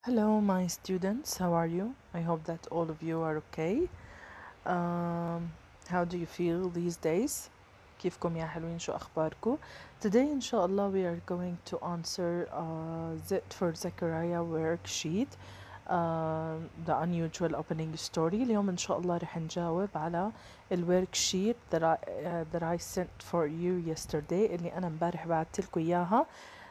Hello, my students. How are you? I hope that all of you are okay. Um, how do you feel these days? كيفكم يا حلوين شو أخباركم؟ Today إن شاء الله we are going to answer for Zachariah worksheet the unusual opening story. اليوم إن شاء الله رح نجاوب على الworksheet that I sent for you yesterday اللي أنا امبارح بعتلكوا إياها.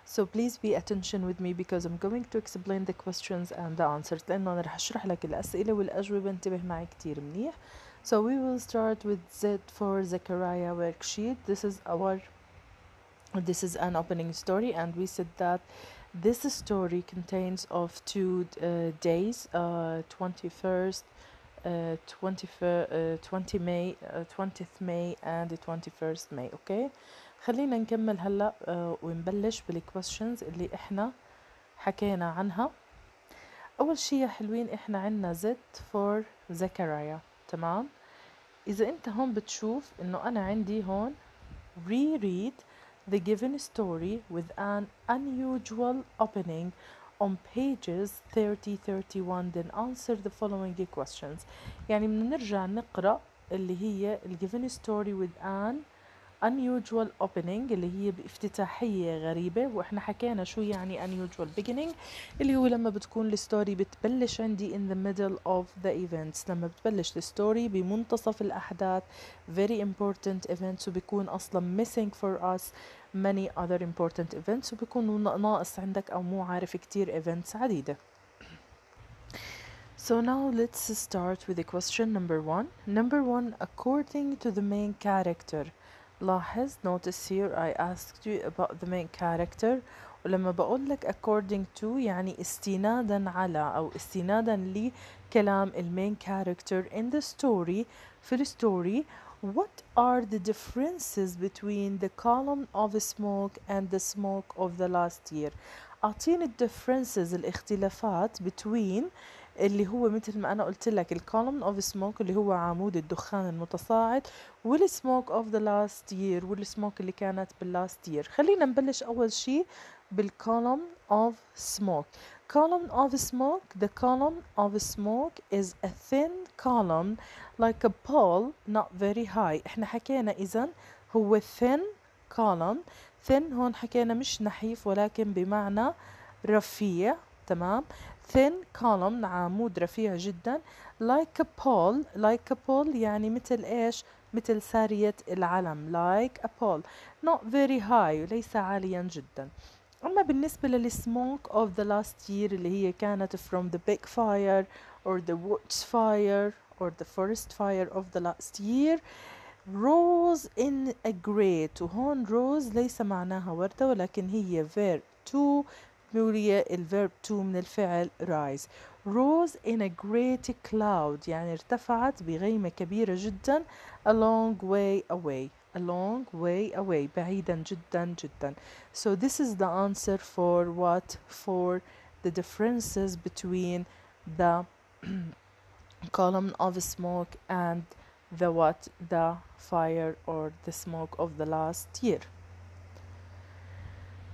So please be attention with me because I'm going to explain the questions and the answers لأنه أنا رح أشرح لك الأسئلة والأجوبة انتبه معي كتير منيح. So we will start with Z for Zachariah worksheet. This is an opening story, and we said that this story contains of two days, 21st, 20 May, 20th May and 21st May. Okay, خلينا نكمل هلا ونبلش بالquestions اللي احنا حكينا عنها. أول شي يا حلوين احنا عنا Z for Zachariah. تمام. إذا أنت هون بتشوف إنه أنا عندي هون reread the given story with an unusual opening on pages 30-31 then answer the following questions. يعني بدنا نرجع نقرأ اللي هي ال given story with an unusual opening اللي هي بافتتاحية غريبة، واحنا حكينا شو يعني unusual beginning اللي هو لما بتكون الستوري بتبلش عندي in the middle of the events، لما بتبلش الستوري بمنتصف الأحداث very important events وبيكون أصلا missing for us many other important events وبيكون ناقص عندك أو مو عارف كتير events عديدة. So now let's start with the question number one. Number one, according to the main character. لاحظ notice here I asked you about the main character ولما بقول لك according to يعني استنادا على أو استنادا لكلام main character in the story في الستوري. What are the differences between the column of smoke and the smoke of the last year؟ أعطيني differences الاختلافات between اللي هو مثل ما أنا قلت لك column of smoke اللي هو عمود الدخان المتصاعد smoke of the last year smoke اللي كانت last year. خلينا نبلش أول شي column of smoke. Column of smoke, the column of smoke is a thin column like a pole not very high. احنا حكينا إذن هو thin column. thin هون حكينا مش نحيف ولكن بمعنى رفيع. تمام. thin column عمود رفيع جدا like a pole يعني مثل ايش؟ مثل سارية العلم like a pole not very high ليس عاليا جدا. أما بالنسبة للsmoke of the last year اللي هي كانت from the big fire or the woods fire or the forest fire of the last year rose in a great. وهون rose ليس معناها وردة ولكن هي verb to مولية الverb to من الفعل rise. rose in a great cloud يعني ارتفعت بغيمة كبيرة جدا a long way away بعيدا جدا جدا. So this is the answer for what? For the differences between the column of smoke and the what? The fire or the smoke of the last year.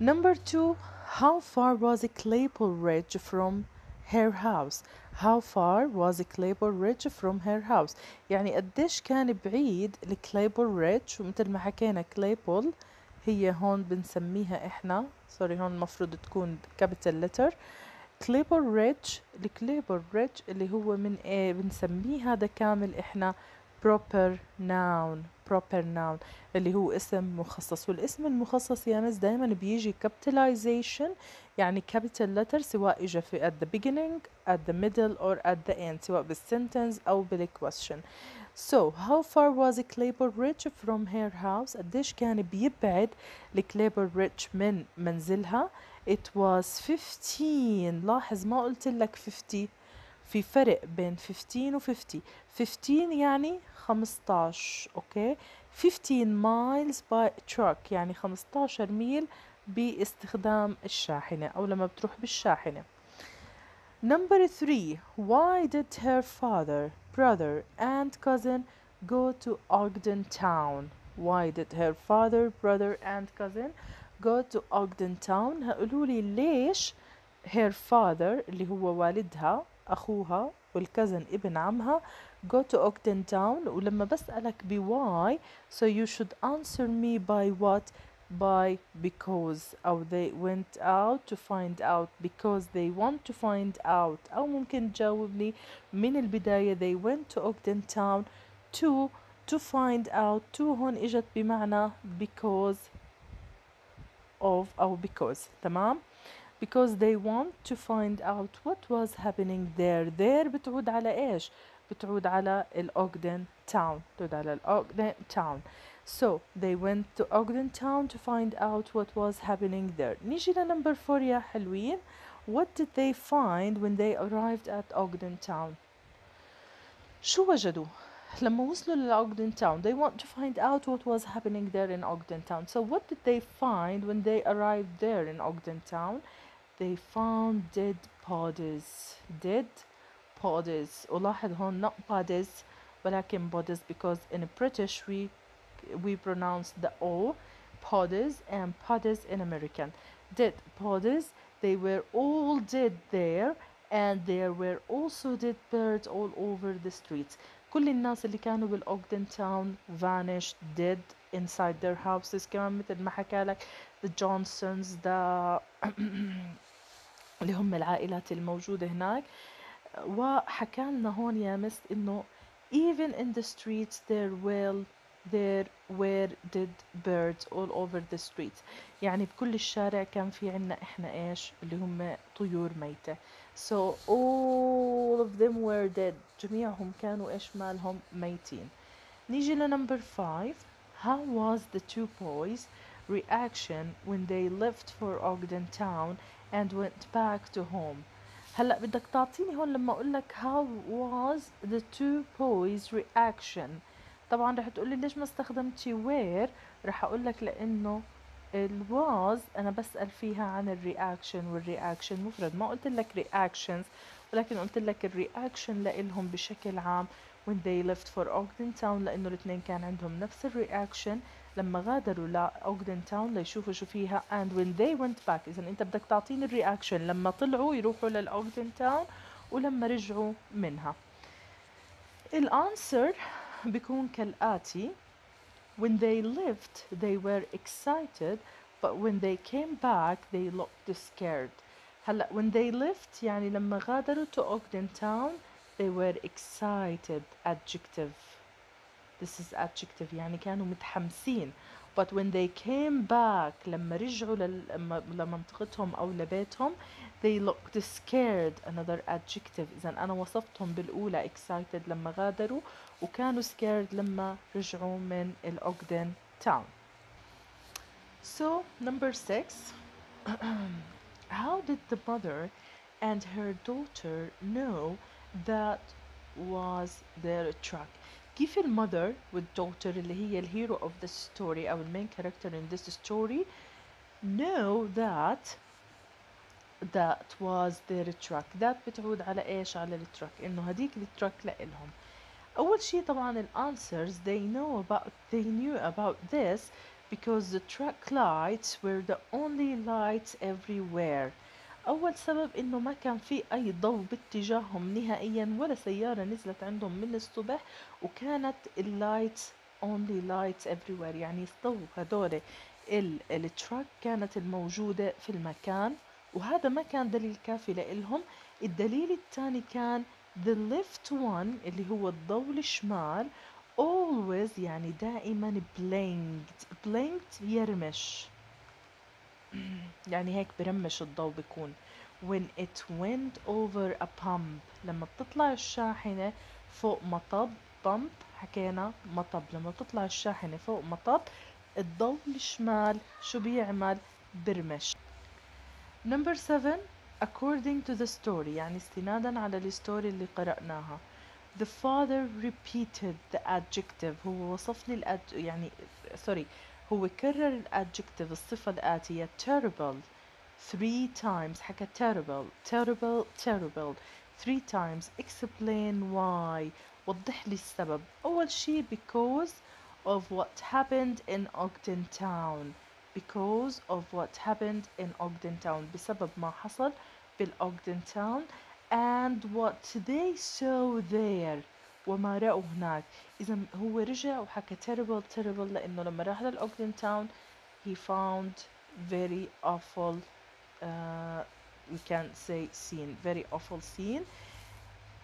Number two, how far was Claypole Ridge from her house? How far was Claypole Ridge from her house؟ يعني قديش كان بعيد الكليبل ريدج. ومثل ما حكينا كليبل هي هون بنسميها احنا سوري هون المفروض تكون capital letter. كليبل ريدج الكليبل ريدج اللي هو من ايه بنسميه هذا كامل احنا proper noun اللي هو اسم مخصص. والاسم المخصص يا مس دايما بيجي capitalization يعني capital letter سواء اجى في at the beginning at the middle or at the end سواء بالsentence او بالquestion. So how far was Claypole Ridge from her house؟ قديش كان بيبعد الكليبل ريدج من منزلها؟ It was 15. لاحظ ما قلت لك 50 في فرق بين 15 و 50. 15 يعني 15 اوكي. 15 miles by truck يعني 15 ميل باستخدام الشاحنة أو لما بتروح بالشاحنة. Number 3. Why did her father, brother and cousin go to Ogden Town? Why did her father, brother and cousin go to Ogden Town؟ هقولوا لي ليش her father اللي هو والدها أخوها والكزن ابن عمها go to Ogden Town. ولما بسألك ب why so you should answer me by what by because أو they went out to find out because they want to find out أو ممكن تجاوبني من البداية they went to Ogden Town to find out to هون إجت بمعنى because of أو because تمام because they want to find out what was happening there بتعود على إيش بتعود على Ogden Town بتعود على Ogden Town so they went to Ogden Town to find out what was happening there. نيجي لنمبر 4 يا حلوين. What did they find when they arrived at Ogden Town؟ شو وجدوا لما وصلوا لأوغدن تاون؟ they want to find out what was happening there in Ogden Town. So what did they find when they arrived there in Ogden Town? They found dead bodies. ولاحظ هون not bodies ولكن bodies because in British we pronounce the O bodies and bodies in American. Dead bodies. They were all dead there and there were also dead birds all over the streets. كل الناس اللي كانوا بالأوغدن تاون vanished dead inside their houses. كمان مثل ما حكى لك the Johnsons اللي هم العائلات الموجودة هناك. وحكى لنا هون يا مس إنه even in the streets there were dead birds all over the streets. يعني بكل الشارع كان في عنا إحنا إيش اللي هم طيور ميتة. So all of them were dead. جميعهم كانوا إيش مالهم ميتين. نيجي لنمبر 5. How was the two boys reaction when they left for Ogden Town and went back to home؟ هلا بدك تعطيني هون لما اقول لك how was the two boys reaction. طبعا رح تقولي ليش ما استخدمتي where. رح اقول لك لانه ال was انا بسأل فيها عن الرياكشن والرياكشن مفرد ما قلت لك reactions ولكن قلت لك الرياكشن لإلهم بشكل عام when they left for Ogden Town لانه الاثنين كان عندهم نفس الرياكشن لما غادروا لأوغدن تاون ليشوفوا شو فيها and when they went back. إذا أنت بدك تعطيني الرياكشن لما طلعوا يروحوا للأوغدن تاون ولما رجعوا منها. الانسر بيكون كالآتي when they left they were excited but when they came back they looked scared. هلا when they left يعني لما غادروا to Ogden Town they were excited adjective. This is adjective يعني كانوا متحمسين. But when they came back لما رجعوا لمنطقتهم أو لبيتهم they looked scared another adjective. إذا أنا وصفتهم بالأولى excited لما غادروا وكانوا scared لما رجعوا من الأوغدن town. So number 6. How did the mother and her daughter know that was their truck؟ كيف المother والدaughter اللي هي الهيرو of the story أو المين character in this story know that was their truck. that بتعود على إيش على التراك إنه هديك التراك لإلهم. أول شي طبعا answers they knew about this because the truck lights were the only lights everywhere. أول سبب إنه ما كان في أي ضوء باتجاههم نهائيا ولا سيارة نزلت عندهم من الصبح وكانت اللايتس only lights everywhere يعني الضوء هدول التراك كانت الموجودة في المكان وهذا ما كان دليل كافي لإلهم. الدليل الثاني كان the left one اللي هو الضوء الشمال always يعني دائما blinked يرمش يعني هيك برمش الضوء بيكون when it went over a pump لما بتطلع الشاحنة فوق مطب pump حكينا مطب لما بتطلع الشاحنة فوق مطب الضوء الشمال شو بيعمل برمش. number 7 according to the story يعني استنادا على الستوري اللي قرأناها the father repeated the adjective هو وصف لي يعني هو كرر الادجكتيف الصفة الآتية terrible 3 times. حكى terrible 3 times. explain why وضح لي السبب. أول شي because of what happened in Ogden Town بسبب ما حصل بالأوغدن تاون and what they saw there وما رأوا هناك. إذا هو رجع وحكى terrible لأنه لما راح للأوغدن تاون he found very awful we can say scene, very awful scene.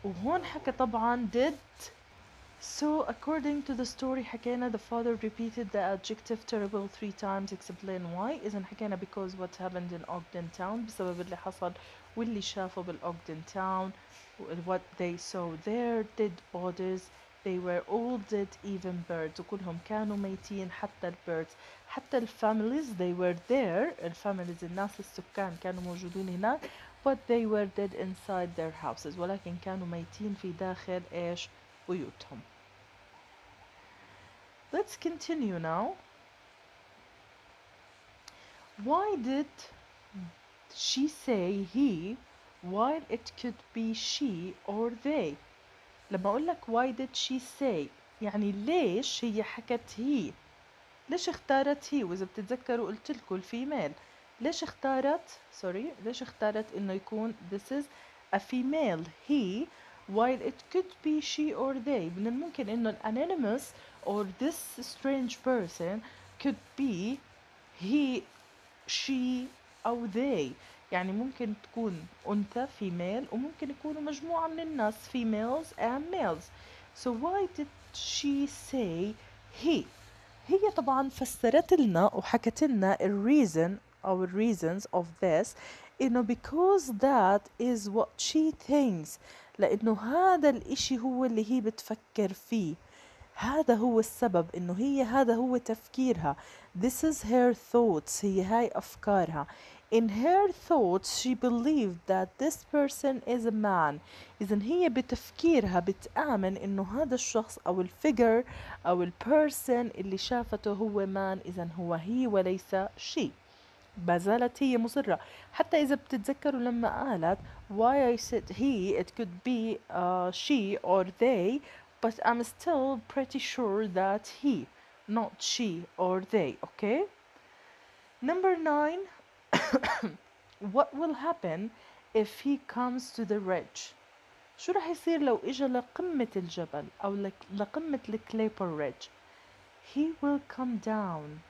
وهون حكى طبعا did. So according to the story حكينا the father repeated the adjective terrible 3 times. Explain why. إذا حكينا because what happened in Ogden town بسبب اللي حصل واللي شافه بالأوغدن town. What they saw there, dead bodies, they were all dead, even birds. وكلهم كانوا ميتين حتى البيردز حتى الفاميليز they were there. الفاميليز الناس السكان كانوا موجودين هناك but they were dead inside their houses ولكن كانوا ميتين في داخل إيش بيوتهم. Let's continue now. Why did she say he while it could be she or they؟ لما أقول لك why did she say يعني ليش هي حكت هي؟ ليش اختارت هي؟ وإذا بتتذكروا قلت لكم الفيميل ليش اختارت إنه يكون this is a female he while it could be she or they. من الممكن إنه anonymous or this strange person could be he she أو they. يعني ممكن تكون أنثى female وممكن يكونوا مجموعة من الناس females and males. So why did she say he؟ هي طبعا فسرت لنا وحكت لنا reason أو reasons of this إنه because that is what she thinks. لأنه هذا الإشي هو اللي هي بتفكر فيه. هذا هو السبب إنه هذا هو تفكيرها. This is her thoughts. هي هاي أفكارها. In her thoughts she believed that this person is a man. إذن هي بتفكيرها بتآمن إنه هذا الشخص أو الفيجر أو البيرسون اللي شافته هو man. إذن هو هي وليس she. بازالت هي مصرة. حتى إذا بتتذكروا لما قالت why I said he it could be she or they but I'm still pretty sure that he not she or they. Okay. Number 9. What will happen if he comes to the ridge؟ شو رح يصير لو إجا لقمة الجبل أو لقمة الكليبر ريدج؟ He will come down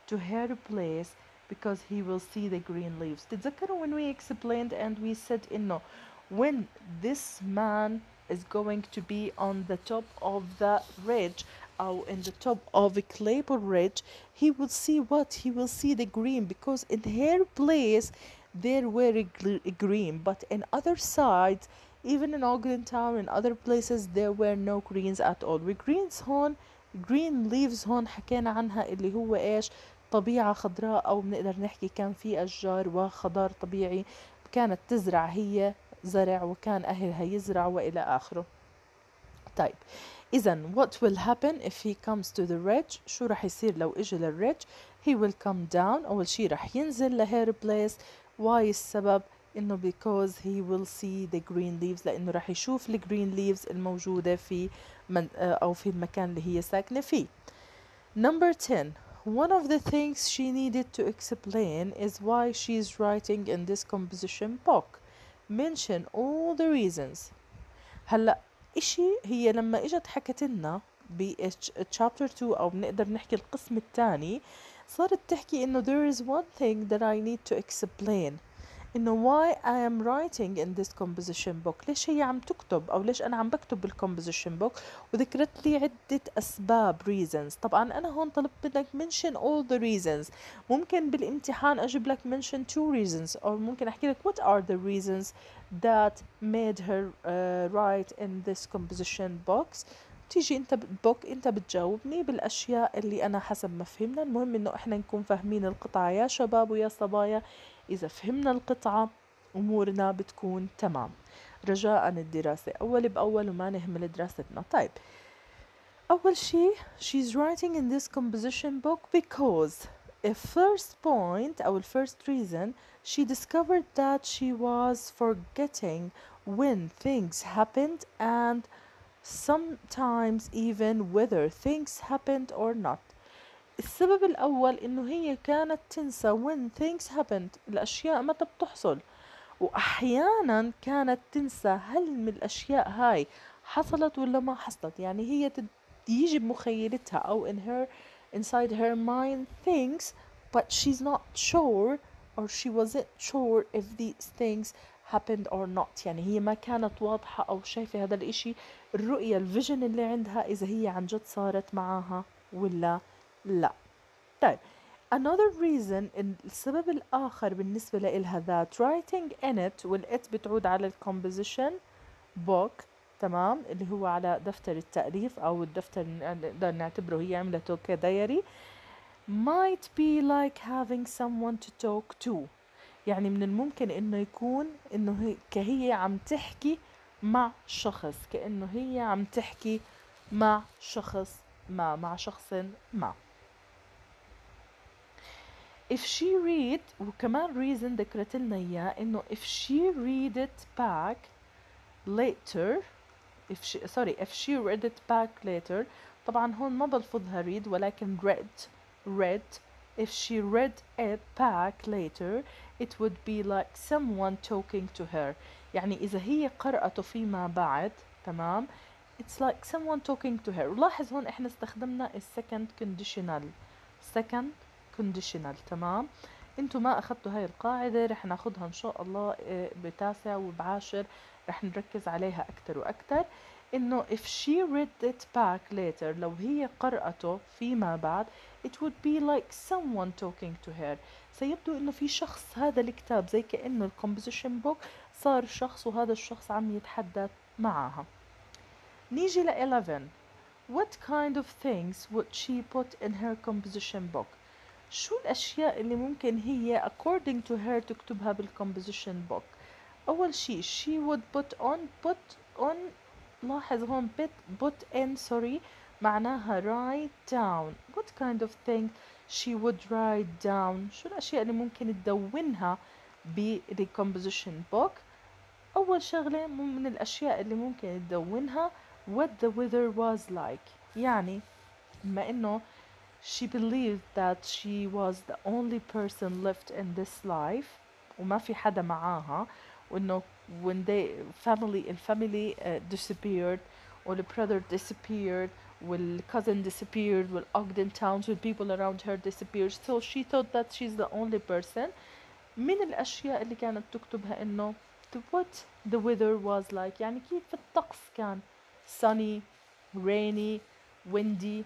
to her place because he will see the green leaves. تتذكروا when we explained and we said إنه when this man is going to be on the top of the ridge or in the top of a clapper ridge, he will see what? He will see the green because in her place there were green, but in other sides even in Ogden Town and other places there were no greens at all. وgreens هون green leaves هون حكينا عنها اللي هو إيش طبيعة خضراء أو بنقدر نحكي كان في أشجار وخضار طبيعي كانت تزرع هي زرع وكان أهلها يزرع وإلى آخره. طيب إذن what will happen if he comes to the ridge؟ شو رح يصير لو إجي للريدج؟ he will come down. أول شي رح ينزل لهير place. why السبب؟ إنه because he will see the green leaves لأنه رح يشوف ال green leaves الموجودة في أو في المكان اللي هي ساكنة فيه. Number 10. One of the things she needed to explain is why she is writing in this composition book. Mention all the reasons. هلا إشي هي لما إجت حكت لنا ب chapter 2 أو بنقدر نحكي القسم الثاني صارت تحكي إنه there is one thing that I need to explain إنه why I am writing in this composition book. ليش هي عم تكتب أو ليش أنا عم بكتب بالcomposition book وذكرت لي عدة أسباب reasons. طبعا أنا هون طلبت منك mention all the reasons. ممكن بالامتحان أجيب لك mention 2 reasons أو ممكن أحكي لك what are the reasons that made her write in this composition box. تيجي انت بوك انت بتجاوبني بالاشياء اللي انا حسب ما فهمنا. المهم انه احنا نكون فاهمين القطعة يا شباب ويا صبايا. اذا فهمنا القطعة امورنا بتكون تمام. رجاء الدراسة اول باول وما نهمل دراستنا. طيب اول شي she's writing in this composition book because a first point or first reason she discovered that she was forgetting when things happened and sometimes even whether things happened or not. السبب الأول إنه هي كانت تنسى when things happened الأشياء متى بتحصل وأحيانا كانت تنسى هل من الأشياء هاي حصلت ولا ما حصلت. يعني هي يجي بمخيلتها أو inside her mind things but she's not sure or she wasn't sure if these things happened or not. يعني هي ما كانت واضحة أو شايفة هذا الإشي، الرؤية الفيجن اللي عندها إذا هي عن جد صارت معاها ولا لا. طيب another reason السبب الآخر بالنسبة لإلها that writing in it والit بتعود على الcomposition book، تمام، اللي هو على دفتر التأليف أو الدفتر نقدر نعتبره هي عملته كدايري. might be like having someone to talk to، يعني من الممكن إنه يكون إنه هي عم تحكي مع شخص، كأنه هي عم تحكي مع شخص مع شخص ما. if she read، وكمان reason ذكرت لنا إياه إنه if she read it back later، if she read it back later، طبعا هون ما بلفظها read ولكن read. if she read it back later it would be like someone talking to her. يعني إذا هي قرأته فيما بعد، تمام، it's like someone talking to her. ولاحظ هون إحنا استخدمنا second conditional، تمام. انتوا ما اخذتوا هاي القاعدة، رح ناخدها ان شاء الله بتاسع وبعاشر، رح نركز عليها اكتر واكتر. انه if she read it back later، لو هي قرأته فيما بعد it would be like someone talking to her، سيبدو انه في شخص، هذا الكتاب زي كأنه الكومبوزيشن بوك صار شخص وهذا الشخص عم يتحدث معها. نيجي ل 11. what kind of things would she put in her composition book؟ شو الأشياء اللي ممكن هي according to her تكتبها بالcomposition book؟ أول شي she would put on، لاحظ هون put in معناها write down. what kind of thing she would write down؟ شو الأشياء اللي ممكن تدونها بالcomposition book؟ أول شغلة من الأشياء اللي ممكن تدونها what the weather was like، يعني بما إنه she believed that she was the only person left in this life وما في حدا معاها، وإنه when الفاميلي disappeared والbrother disappeared والcousin disappeared والogden towns with people around her disappeared so she thought that she's the only person. من الأشياء اللي كانت تكتبها إنه what the weather was like، يعني كيف الطقس كان sunny rainy windy،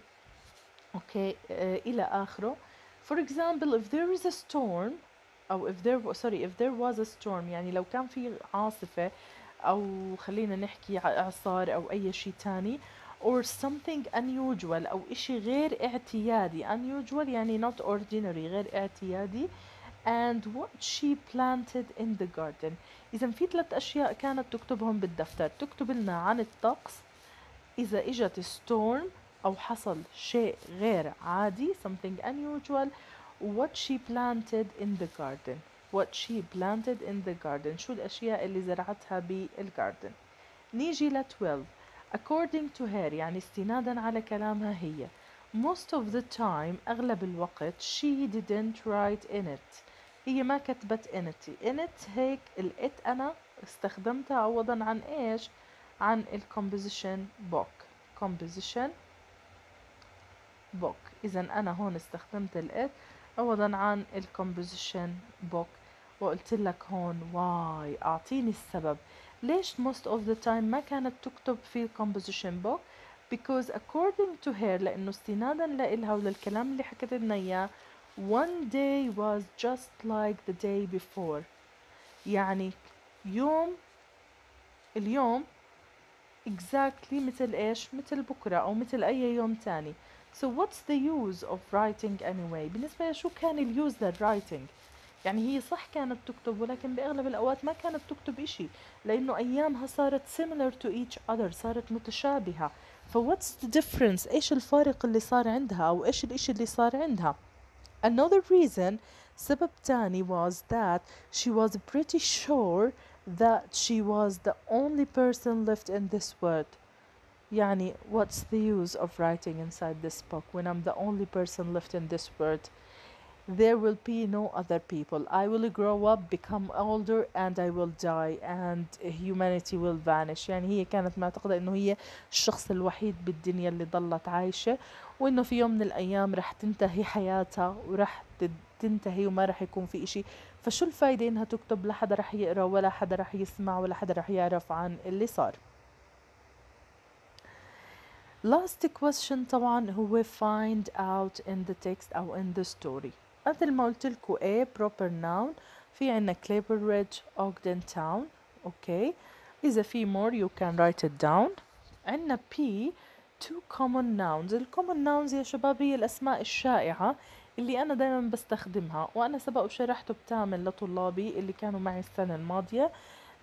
اوكي إلى آخره. for example if there is a storm أو if there was a storm، يعني لو كان في عاصفة أو خلينا نحكي إعصار أو أي شيء تاني، or something unusual أو إشي غير اعتيادي، unusual يعني not ordinary غير اعتيادي، and what she planted in the garden. إذا في 3 أشياء كانت تكتبهم بالدفتر، تكتب لنا عن الطقس إذا إجت storm أو حصل شيء غير عادي something unusual، what she planted in the garden. شو الأشياء اللي زرعتها بالجاردن. نيجي ل 12. according to her يعني استنادا على كلامها هي most of the time أغلب الوقت she didn't write in it، هي ما كتبت in it هيك الات أنا استخدمتها عوضا عن إيش؟ عن الكومبوزيشن book. إذا أنا هون استخدمت الات عوضا عن الكومبوزيشن book، وقلت لك هون واي أعطيني السبب ليش most of the time ما كانت تكتب في الكومبوزيشن book. because according to her لأنه استنادا لإلها وللكلام اللي حكت لنا إياه one day was just like the day before، يعني اليوم exactly مثل إيش؟ مثل بكرة أو مثل أي يوم تاني. so what's the use of writing anyway؟ بالنسبة شو كان اليوز للwriting؟ يعني هي صح كانت تكتب ولكن بأغلب الأوقات ما كانت تكتب إشي لأنه أيامها صارت similar to each other، صارت متشابهة. ف what's the difference؟ إيش الفارق اللي صار عندها أو إيش الإشي اللي صار عندها؟ another reason، سبب تاني was that she was pretty sure that she was the only person left in this world. يعني what's the use of writing inside this book when I'm the only person left in this world؟ there will be no other people. I will grow up, become older, and I will die, and humanity will vanish. يعني هي كانت معتقدة إنه هي الشخص الوحيد بالدنيا اللي ضلت عايشة، وإنه في يوم من الأيام رح تنتهي حياتها ورح تنتهي وما رح يكون في إشي. فشو الفايدة إنها تكتب؟ لا حدا رح يقرأ ولا حدا رح يسمع ولا حدا رح يعرف عن اللي صار. last question طبعا هو find out in the text أو in the story. مثل ما قلت لكم A proper noun، في عنا Clapper Ridge Ogden Town. اوكي، إذا في more you can write it down. عنا P two common nouns. ال common nouns يا شباب هي الأسماء الشائعة اللي أنا دايما بستخدمها، وأنا سبق وشرحته بتامن لطلابي اللي كانوا معي السنة الماضية.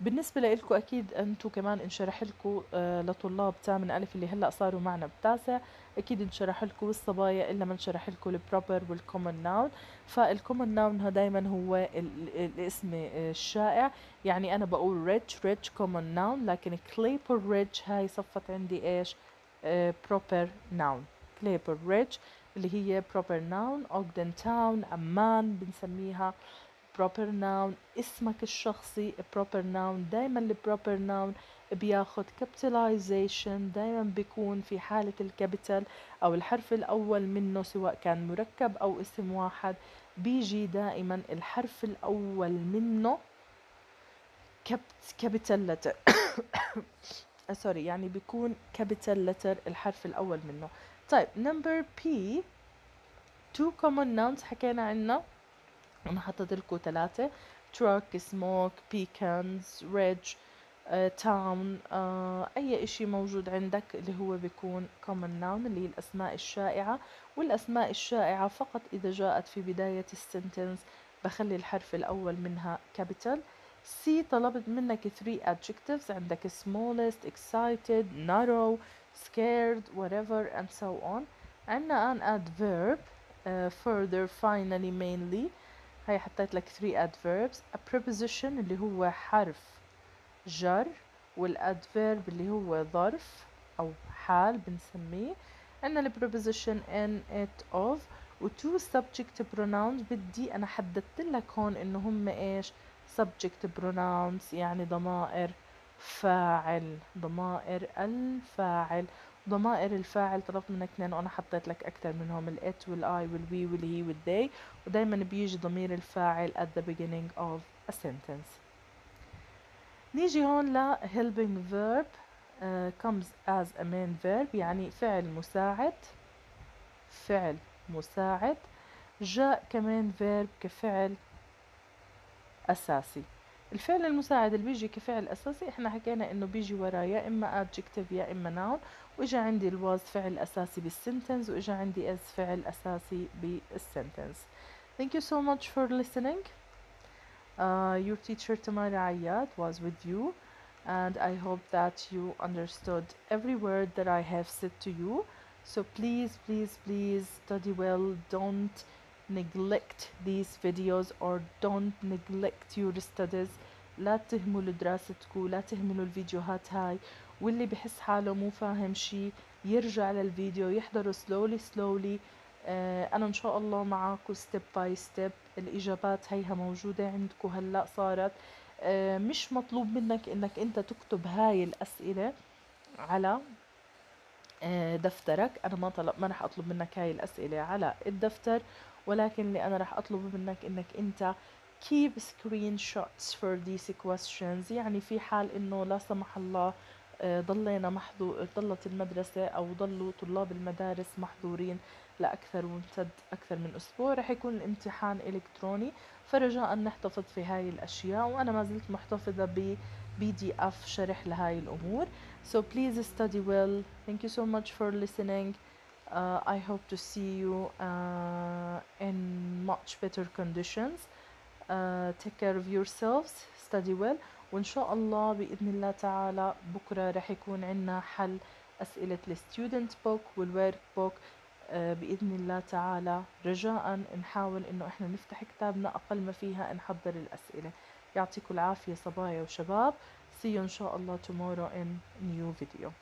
بالنسبة لإلكم أكيد أنتوا كمان انشرح لكم لطلاب تامن ألف اللي هلأ صاروا معنا بتاسع، أكيد انشرح لكم والصبايا إلا ما انشرح لكم البروبر والكومن ناون. فالكومن ناون دايما هو الاسم الشائع. يعني أنا بقول rich common noun، لكن Clapper Ridge هاي صفت عندي إيش؟ proper noun. Clapper Ridge اللي هي proper noun. Ogden Town عمان بنسميها proper noun. اسمك الشخصي proper noun. دايما ال proper noun بياخد capitalization، دايما بيكون في حالة الكابيتال أو الحرف الأول منه، سواء كان مركب أو اسم واحد، بيجي دائما الحرف الأول منه capital letter سوري، يعني بيكون capital letter الحرف الأول منه. طيب number P two common nouns حكينا عنه، أنا حطيت لكم 3: truck، smoke، pecans، ridge، town. أي إشي موجود عندك اللي هو بيكون common noun اللي هي الأسماء الشائعة. والأسماء الشائعة فقط إذا جاءت في بداية السنتنس بخلي الحرف الأول منها capital. C طلبت منك 3 adjectives، عندك smallest، excited، narrow، scared، whatever and so on. عندنا an adverb further، finally، mainly. هاي حطيت لك 3 adverbs. a preposition اللي هو حرف جر، والadverb اللي هو ظرف أو حال بنسميه. عندنا ال preposition in، it، of، و two subject pronouns. بدي أنا حددت لك هون إنه هم إيش؟ subject pronouns، يعني ضمائر فاعل، ضمائر الفاعل. ضمائر الفاعل طلبت منك 2 وأنا حطيت لك أكثر منهم، ال it وال I وال we وال he وال they. ودايما بيجي ضمير الفاعل at the beginning of a sentence. نيجي هون ل helping verb comes as a main verb، يعني فعل مساعد. فعل مساعد جاء كمان verb كفعل أساسي. الفعل المساعد اللي بيجي كفعل أساسي احنا حكينا انه بيجي وراه يا اما adjective يا اما noun، واجا عندي was فعل أساسي بالسنتنس، واجا عندي is فعل أساسي بالسنتنس. Thank you so much for listening. Your teacher Tamara Ayad was with you, and I hope that you understood every word that I have said to you. So please, please, please study well. Don't neglect these videos or don't neglect your studies. لا تهملوا دراستكم، لا تهملوا الفيديوهات هاي. واللي بحس حاله مو فاهم شي يرجع للفيديو يحضره slowly. أنا إن شاء الله معاكم step by step. الإجابات هيها موجودة عندكم هلأ صارت. مش مطلوب منك إنك أنت تكتب هاي الأسئلة على دفترك. أنا ما رح أطلب منك هاي الأسئلة على الدفتر، ولكن اللي أنا رح أطلب منك إنك أنت keep screenshots for these questions. يعني في حال إنه لا سمح الله ضلت المدرسة أو ضلوا طلاب المدارس محظورين لأكثر وامتد أكثر من أسبوع، رح يكون الامتحان إلكتروني. فرجاء نحتفظ في هاي الأشياء، وأنا ما زلت محتفظة ب PDF شرح لهاي الأمور. So please study well. Thank you so much for listening. I hope to see you in much better conditions. Take care of yourselves. Study well. وإن شاء الله بإذن الله تعالى بكرة رح يكون عنا حل أسئلة الستودنت بوك والورك بوك. بإذن الله تعالى رجاء نحاول إنه إحنا نفتح كتابنا أقل ما فيها نحضر الأسئلة. يعطيكم العافية صبايا وشباب. See you إن شاء الله tomorrow in new video.